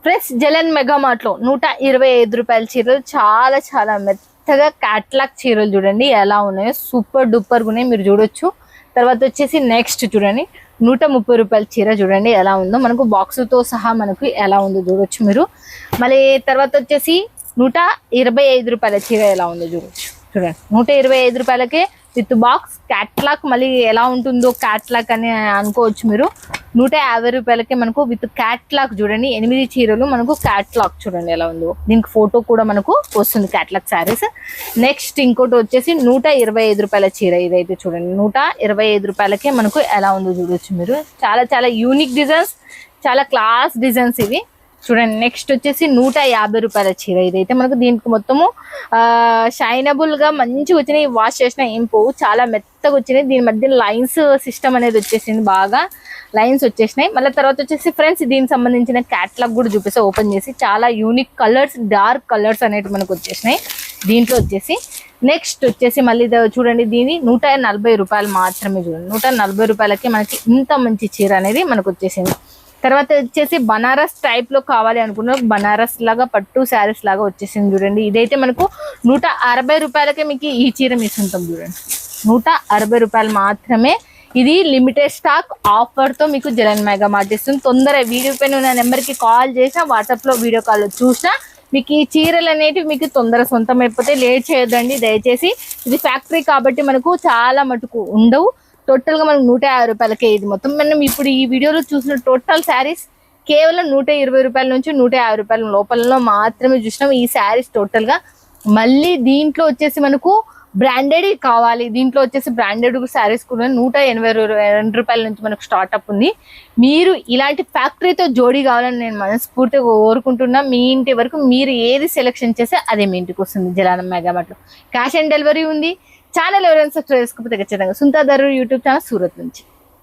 Friends జలన్ mega mart లో 125 రూపాయల చీరలు చాలా చాలా మెత్తగా క్యాట్లాగ్ చీరలు చూడండి ఎలా ఉన్నాయో, సూపర్ డూపర్ ఉన్నాయి, మీరు చూడొచ్చు. తర్వాత వచ్చేసి నెక్స్ట్ చూడండి 130 రూపాయల చీర చూడండి ఎలా ఉందో, మనకు బాక్స్ తో సహా మనకు ఎలా ఉందో చూడొచ్చు మీరు. మళ్ళీ తర్వాత వచ్చేసి 125 రూపాయల చీర ఎలా ఉందో చూడొచ్చు. చూడండి 125 రూపాయలకే విత్ బాక్స్ క్యాట్లాగ్, మళ్ళీ ఎలా ఉంటుందో క్యాట్లాగ్ అని అనుకోవచ్చు మీరు. 150 రూపాయలకే మనకు విత్ క్యాట్లాగ్ చూడండి 8 చీరలు మనకు క్యాట్లాగ్ చూడండి ఎలా ఉందో, దీనికి ఫోటో కూడా మనకు వస్తుంది క్యాట్లాగ్ శారీస్. నెక్స్ట్ ఇంకోటి వచ్చేసి 125 రూపాయల చీర ఇదైతే చూడండి 125 రూపాయలకే మనకు ఎలా ఉందో చూడొచ్చు మీరు. చాలా చాలా యూనిక్ డిజైన్స్, చాలా క్లాస్ డిజైన్స్ ఇవి చూడండి. నెక్స్ట్ వచ్చేసి 150 రూపాయల చీర ఇదైతే మనకు, దీనికి మొత్తము షైనబుల్ గా మంచిగా వచ్చినాయి, వాష్ చేసిన ఏం పోవు, చాలా మెత్తగా వచ్చినాయి. దీని మధ్య లైన్స్ సిస్టమ్ అనేది వచ్చేసింది, బాగా లైన్స్ వచ్చేసినాయి. మళ్ళీ తర్వాత వచ్చేసి ఫ్రెండ్స్ దీనికి సంబంధించిన క్యాట్లాగ్ కూడా చూపిస్తే ఓపెన్ చేసి, చాలా యూనిక్ కలర్స్, డార్క్ కలర్స్ అనేవి మనకు వచ్చేసినాయి దీంట్లో వచ్చేసి. నెక్స్ట్ వచ్చేసి మళ్ళీ చూడండి దీని 140 రూపాయలు మాత్రమే చూడండి, 140 రూపాయలకి మనకి ఇంత మంచి చీర అనేది మనకు వచ్చేసింది. తర్వాత వచ్చేసి బనారస్ టైప్ లో కావాలి అనుకున్న బనారస్ లాగా పట్టు శారీస్ లాగా వచ్చేసింది చూడండి. ఇదైతే మనకు 160 రూపాయలకే మీకు ఈ చీర మిస్తుంటాం చూడండి, 160 రూపాయలు మాత్రమే. ఇది లిమిటెడ్ స్టాక్ ఆఫర్ తో మీకు జలన్ మెగా మార్ట్ ఇస్తుంది. తొందరగా వీడియో పైన ఉన్న నెంబర్ కి కాల్ చేసినా, వాట్సాప్ లో వీడియో కాల్ లో చూసినా మీకు ఈ చీరలు అనేటివి మీకు తొందర సొంతం అయిపోతే లేట్ చేయొద్దండి దయచేసి. ఇది ఫ్యాక్టరీ కాబట్టి మనకు చాలా మటుకు ఉండవు. టోటల్ గా మనకు 150 రూపాయలకే ఇది మొత్తం. మనం ఇప్పుడు ఈ వీడియోలో చూసిన టోటల్ శారీస్ కేవలం 120 రూపాయల నుంచి 150 రూపాయల లోపలలో మాత్రమే చూసినాం ఈ శారీస్ టోటల్ గా. మళ్ళీ దీంట్లో వచ్చేసి మనకు బ్రాండెడ్ కావాలి, దీంట్లో వచ్చేసి బ్రాండెడ్ శారీస్ కూడా 182 రూపాయల నుంచి మనకు స్టార్ట్అప్ ఉంది. మీరు ఇలాంటి ఫ్యాక్టరీతో జోడీ కావాలని నేను మనస్ఫూర్తిగా కోరుకుంటున్నా. మీ ఇంటి వరకు మీరు ఏది సెలెక్షన్ చేస్తే అదే మీ ఇంటికి వస్తుంది జలన్ మెగా మార్ట్ లో. క్యాష్ ఆన్ డెలివరీ ఉంది. ఛానల్ ఎవరైనా సబ్స్క్రైబ్ చేసుకోకపోతే ఖచ్చితంగా సుంతా దరూర్ యూట్యూబ్ ఛానల్ సూరత్ నుంచి.